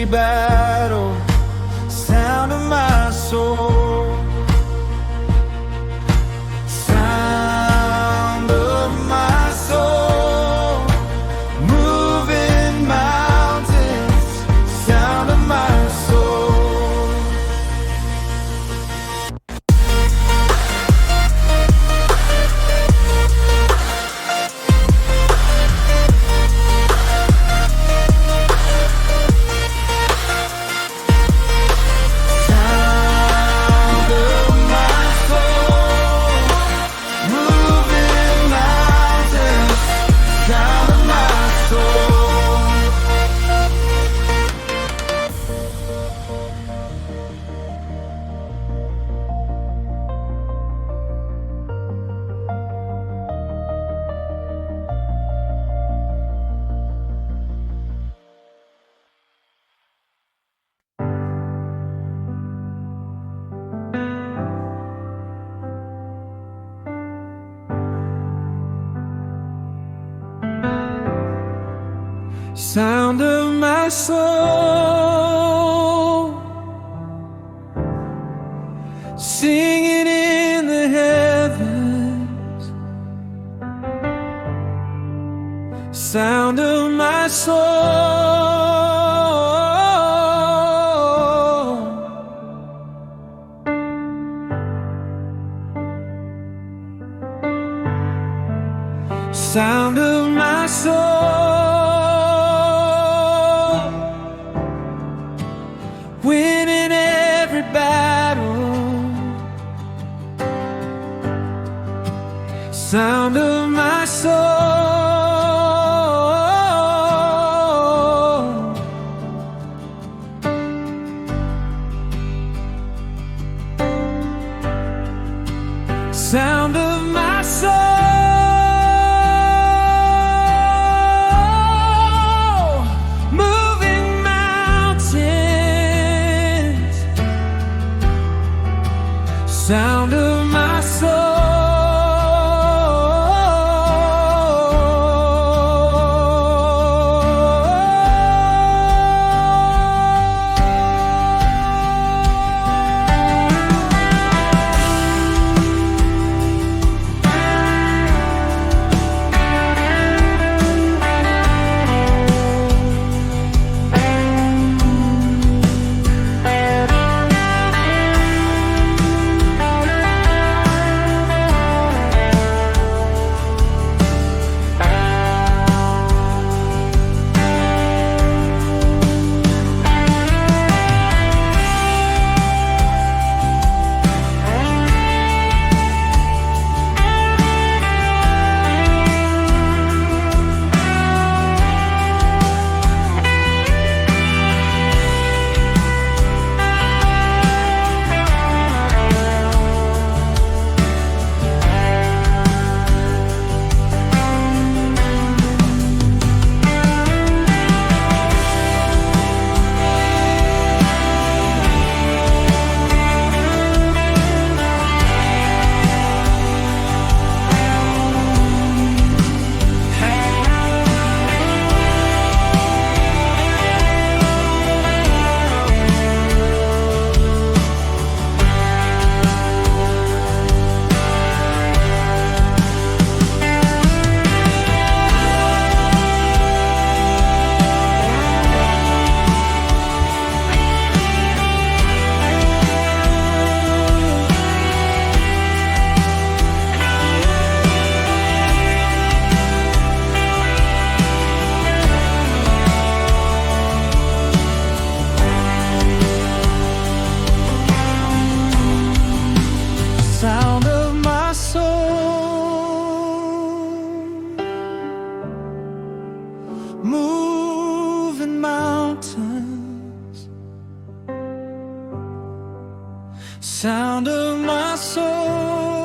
battle, sound of my soul, sound of my soul, moving mountains, sound of my soul. Sound of my soul, singing in the heavens. Sound of my soul, sound of my soul, winning every battle, sound of my soul, sound of my soul, moving mountains, sound of my soul. Sound of my soul, moving mountains, sound of my soul.